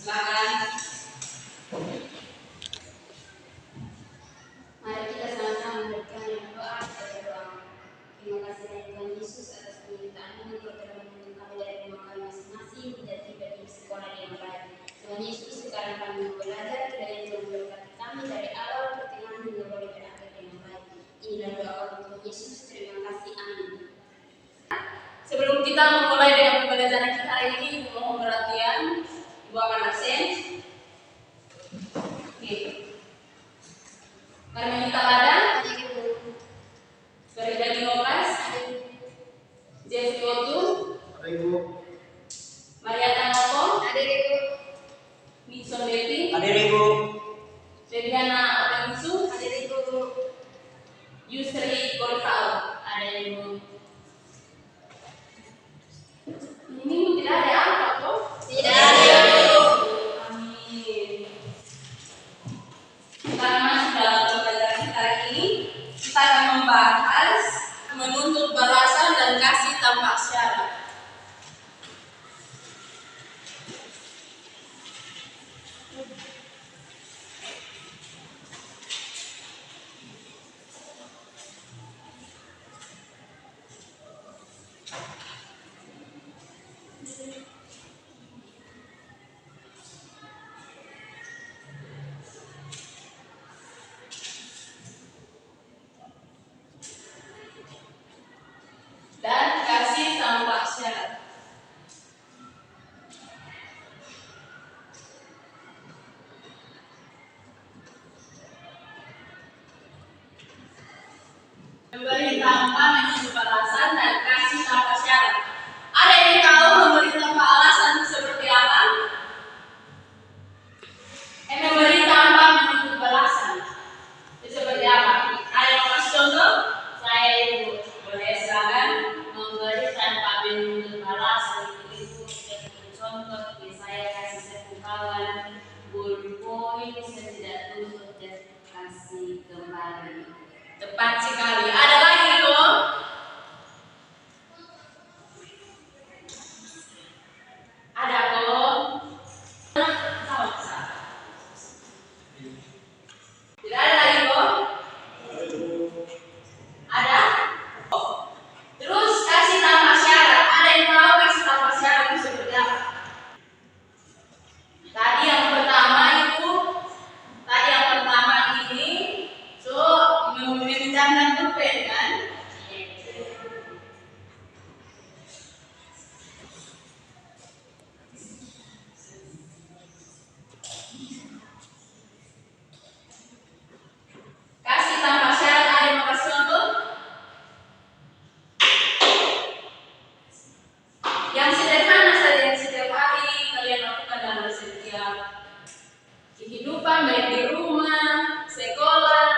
Silakan. Mari kita sama-sama memberikan doa kepada doa. Terima kasih Tuhan Yesus atas permintaan Engkau telah menuntun kami dari rumah kami masing-masing dan tiba di sekolah yang baik. Tuhan Yesus, sekarang kami belajar kiranya Tuhan memberkati kami dari awal pertengahan hingga boleh berakhir dengan baik. Inilah doa kami Tuhan Yesus. Terima kasih. Amin. Sebelum kita memulai dengan pembelajaran kita hari ini, Ibu mohon perhatian. Ibu akan absen. Oke. Karmelita Ladang, Farida Dinokas, Jeffrey Otu, Maria Tanoko, Nixon Betty, Febiana Opensu, Yusri Gorfao. Ada Ibu. Ini tidak ada apa kok? Tidak ada. Amin. Karena sudah pembelajaran kita hari ini, kita akan membahas menuntut balasan dan kasih tanpa syarat. Dan kasih tanpa syarat. Memberi tanpa menuntut balasan dan kasih tanpa syarat. Ada yang tahu memberi tanpa alasan itu seperti apa? Memberi tanpa menuntut balasan itu seperti apa? Ada yang mau kasih contoh? Saya Ibu. Boleh silakan. Memberi tanpa menuntut balasan itu seperti contoh saya kasih satu kawan poin saya tidak tuntut dan kasih kembali. Tepat sekali. Ada lagi loh. Ada kok. Tidak ada lagi kok. Ada. Terus kasih tanpa syarat. Ada yang tahu kasih tanpa syarat itu seperti apa? Tadi yang pertama itu, ini, meminjamkan pulpen kan? Kasih tanpa syarat, ada yang mau kasih contoh? Yang sederhana saja, yang setiap hari kalian lakukan dalam setiap kehidupan, baik di rumah, sekolah.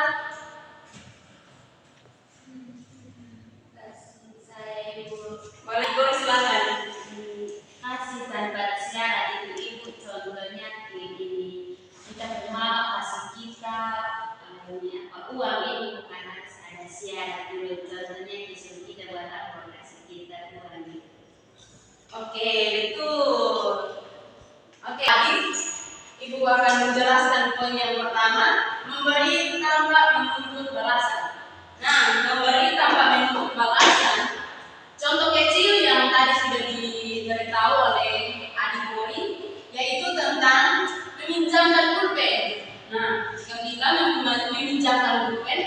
Saya Ibu. Boleh Ibu silakan. Kasih tanpa syarat itu Ibu, contohnya ini kita berharap kasih kita uang ini bukan harus ada syarat dulu. Contohnya disuruh kita buat apa, kasih kita uang itu. Oke, betul. Oke, tadi Ibu akan menjelaskan poin yang pertama, memberi tanpa menuntut balasan. Nah, memberi tanpa menuntut balasan. Contoh kecil yang tadi sudah diberitahu oleh Adik Bori, yaitu tentang meminjamkan pulpen. Nah, jika kita meminjamkan pulpen,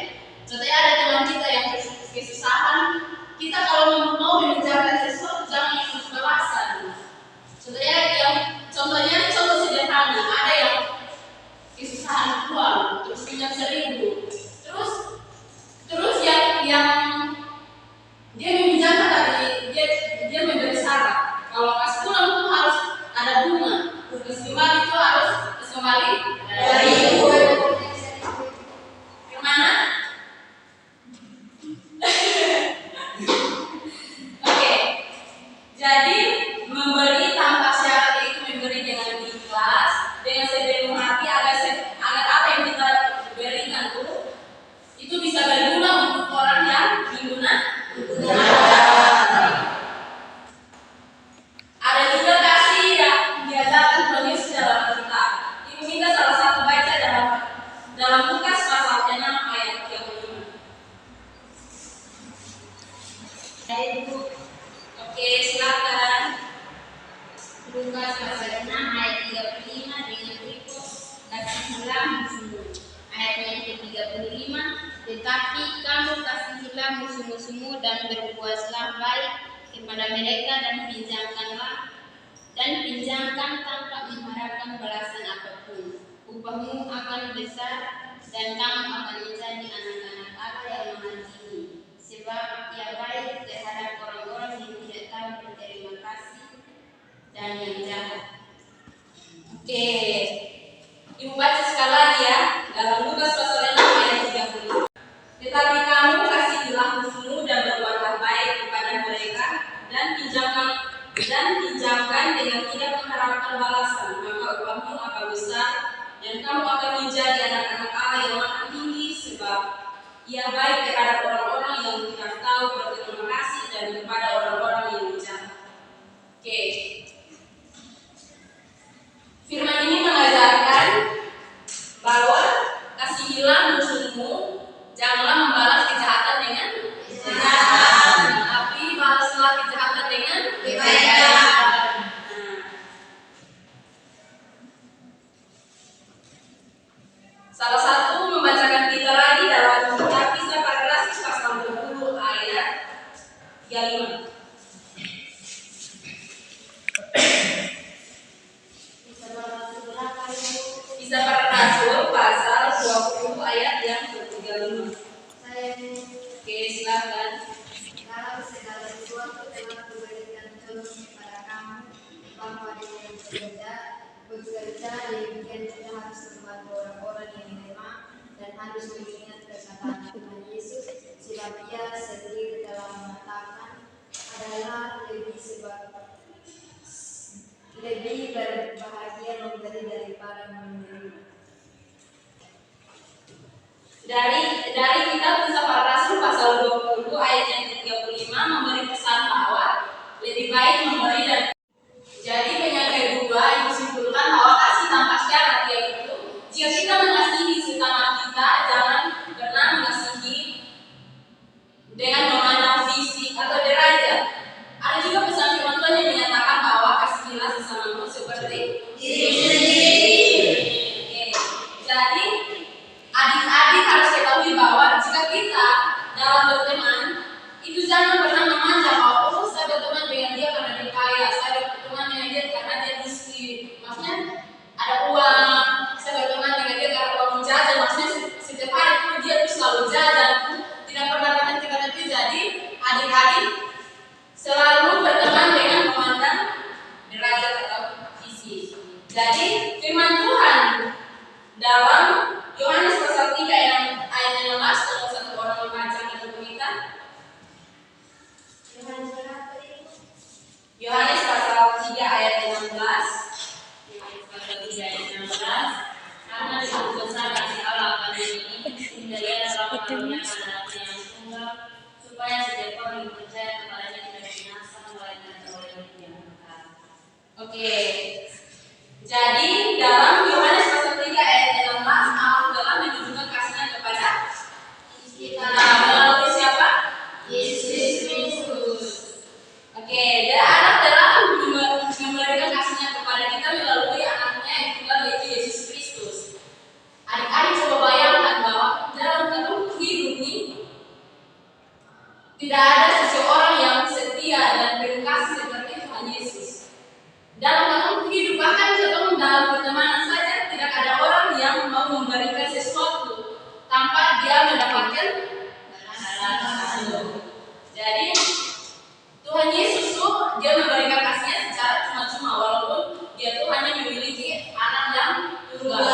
contohnya ada teman kita yang kesusahan, kita kalau mau meminjamkan sesuatu jangan menuntut balasan. Contohnya contoh sederhana, ada yang kesusahan uang, terus pinjam 1.000, terus yang dia meminjamkan tapi dia memberi syarat kalau kasih pulang itu harus ada bunga, terus kembali itu harus kembali dari mana? Oke, jadi memberi tanpa syarat itu memberi dengan ikhlas, dengan sepenuh hati agar apa yang kita berikan itu bisa berguna untuk orang yang berguna. Ada juga kasih yang diajarkan Tuhan Yesus dalam kasihilah musuhmu. Ayat yang ke-35, tetapi kamu kasihilah musuh-musuhmu dan berbuatlah baik kepada mereka dan pinjamkan tanpa mengharapkan balasan apapun. Upahmu akan besar dan kamu akan menjadi anak-anak Allah yang Maha Tinggi, sebab Ia baik terhadap orang-orang yang tidak tahu berterima kasih dan yang jahat. Oke, Ibu baca sekali lagi ya dalam Lukas pasal 6 ayat 30. Tetapi kamu kasihilah musuhmu dan berbuatlah baik kepada mereka dan pinjamkan dengan tidak mengharapkan balasan, maka upahmu akan besar dan kamu akan menjadi anak-anak Allah yang Maha Tinggi, sebab Ia baik terhadap orang-orang yang tidak tahu berterima kasih dan kepada orang-orang yang jahat. Oke. Firman ini mengajarkan bahwa kasihilah musuhmu, janganlah membalas kejahatan dengan kejahatan, tapi balaslah kejahatan dengan kebaikan. Salah satu membacakan kita lagi dalam kitab Kisah Para Rasul pasal 20 ayat 35. Kisah Para Rasul pasal 20 ayat yang ke-35. Oke, silakan. Dalam segala sesuatu telah kuberikan contoh kepada kamu, bahwa dengan bekerja demikian kita harus membantu orang-orang yang lemah dan harus mengingat perkataan Tuhan Yesus, sebab Ia sendiri telah mengatakan adalah lebih berbahagia memberi daripada menerima. Dari kitab Kisah Para Rasul pasal 20 ayat yang ke-35 memberi pesan bahwa lebih baik memberi dan. Jadi yang kedua Ibu simpulkan bahwa kasih tanpa syarat, yaitu jika kita mengasihi sesama kita, jangan pernah mengasihi dengan memandang fisik atau derajat. Ada juga pesan firman Tuhan yang menyatakan bahwa kasihilah sesamamu seperti diri sendiri. Jadi adik-adik harus ketahui bahwa jika kita dalam berteman itu jangan pernah memandang bahwa saya berteman dengan dia karena dia kaya, saya berteman dengan dia karena dia miskin, maksudnya ada uang, saya berteman dengan dia karena uang jajan, maksudnya setiap hari itu dia tuh selalu jajan, tidak pernah berhenti. Jadi adik-adik selalu berteman dengan memandang derajat atau fisik. Jadi firman Tuhan dalam Yohanes pasal 3 ayat 16, kalau satu orang membacakan untuk kita. Yohanes pasal 3 ayat 16. Yohanes pasal 3 ayat 16. Karena begitu besar kasih Allah akan dunia ini, sehingga Ia telah menurunkan anaknya yang tunggal, supaya setiap orang yang percaya kepadanya tidak binasa, melainkan beroleh hidup yang kekal. Oke. Jadi dalam Yohanes pasal 3 ayat 16, Allah telah menunjukkan kasihnya kepada kita melalui siapa? Yesus Kristus. Oke, jadi Allah telah memberikan kasihnya kepada kita melalui anaknya yang tunggal, yaitu Yesus Kristus. Adik-adik coba bayangkan bahwa dalam kehidupan hidup ini tidak ada seseorang yang setia dan penuh kasih seperti Tuhan Yesus. Dalam kehidupan hidup, bahkan dalam pertemanan saja tidak ada orang yang mau memberikan sesuatu tanpa dia mendapatkan balasan. Jadi Tuhan Yesus tuh dia memberikan kasihnya secara cuma-cuma, walaupun dia tuh hanya memiliki anak yang tunggal.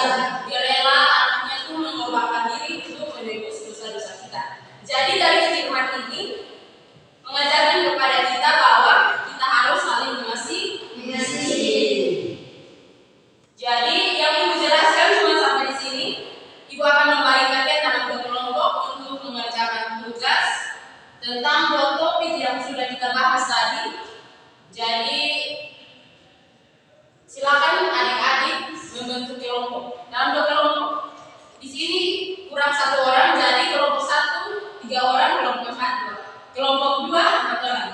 Dia rela anaknya tuh mengorbankan diri untuk menebus dosa-dosa kita. Jadi dari firman ini mengajarkan kepada kita bahwa kita harus saling mengasihi. Jadi yang Ibu jelaskan cuma sampai di sini. Ibu akan membagi kalian dalam 2 kelompok untuk mengerjakan tugas tentang 2 topik yang sudah kita bahas tadi. Jadi silakan adik-adik membentuk kelompok. Dalam 2 kelompok. Di sini kurang 1 orang, jadi kelompok 1 3 orang, kelompok 4 2. Kelompok 2 4 orang.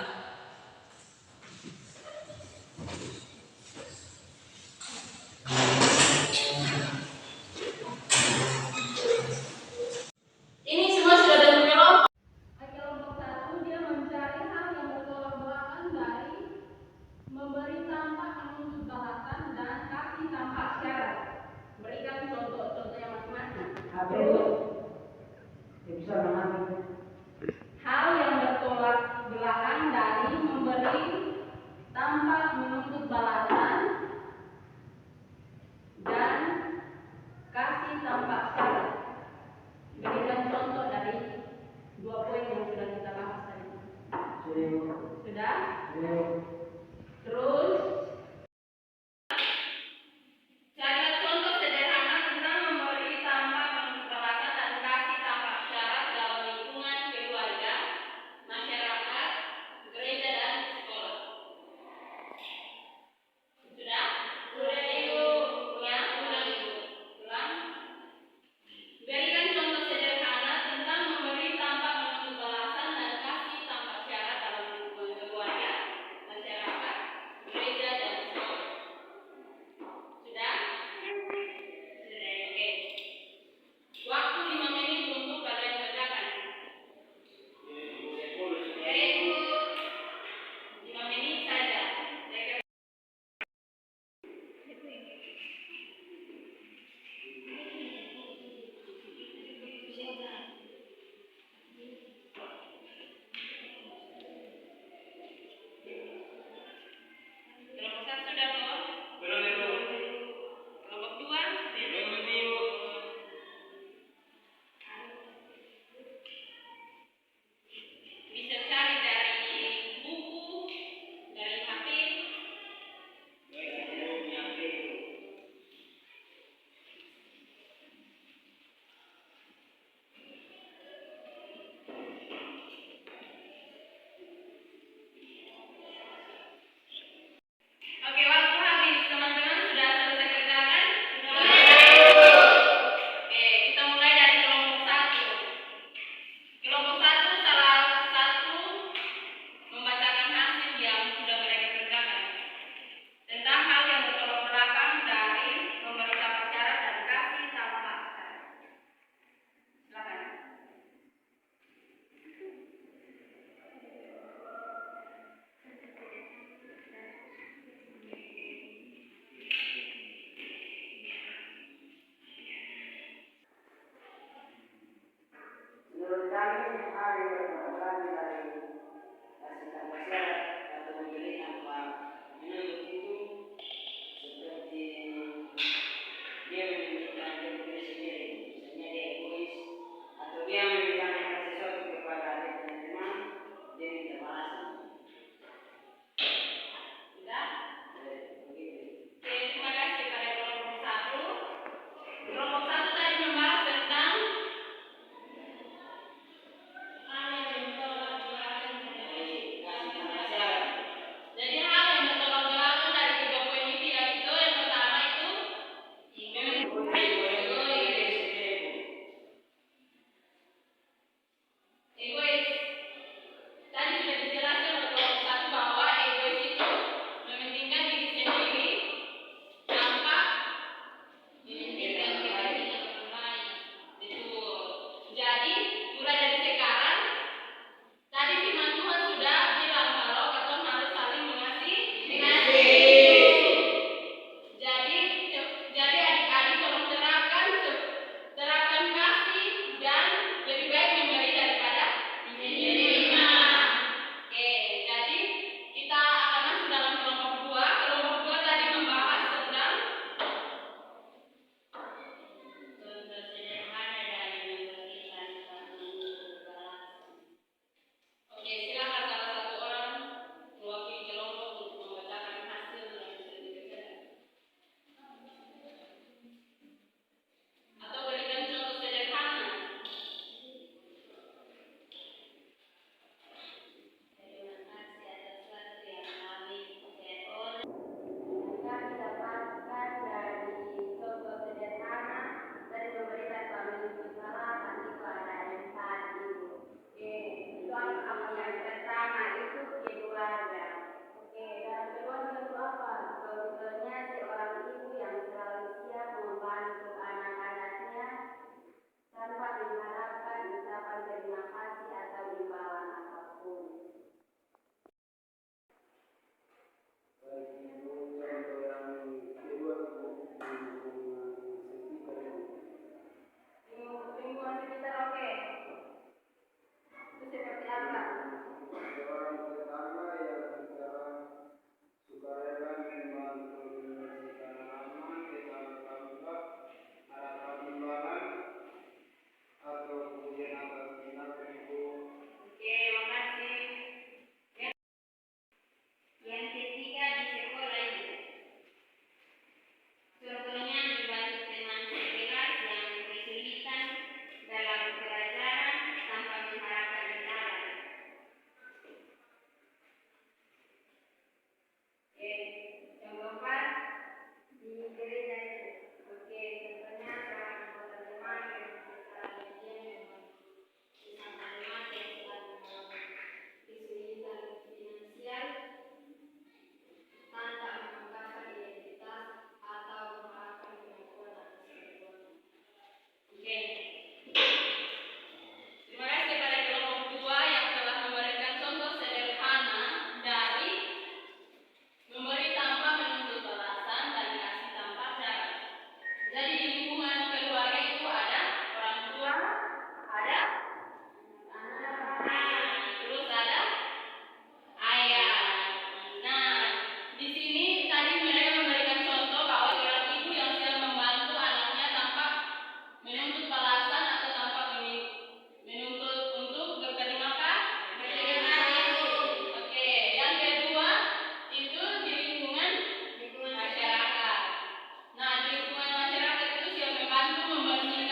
Terus, hal yang bertolak belakang dari memberi tanpa menuntut balasan dan kasih tanpa syarat. Berikan contoh dari dua poin yang sudah kita bahas tadi. Sudah? Terus, cari contoh sederhana tentang memberi tanpa menuntut balasan dan kasih tanpa syarat dalam lingkungan keluarga, masyarakat, gereja, dan sekolah. Sudah? Sudah itu ulang. Berikan contoh sederhana tentang memberi tanpa menuntut balasan dan kasih tanpa syarat dalam lingkungan keluarga, masyarakat, gereja, dan sekolah. Sudah? Sudah, oke. Waktu 5 menit untuk kalian kerjakan. Yaitu 5 menit saja. Kelompok 1 sudah belum? Kelompok 2? Bisa cari dari buku, dari HP. Oke, waktu habis. Teman-teman sudah selesai kerjakan? Oke, kita mulai dari kelompok 1. Kelompok 1 salah satu membacakan hasil yang sudah mereka kerjakan tentang hal yang bertolak belakang dari memberi tanpa syarat dan kasih tanpa syarat. Silakan. Menurut kami, hal yang bertolak dari kasih tanpa syarat atau memberi tanpa menuntut itu seperti dia meminta diri sendiri, misalnya dia egois, atau dia meminta sesuatu kepada adik dan teman, dia minta balasan. Sudah? Begitu. Oke, terima kasih pada kelompok 1. Kelompok 1 tadi membahas tentang hal yang bertolak belakang menilai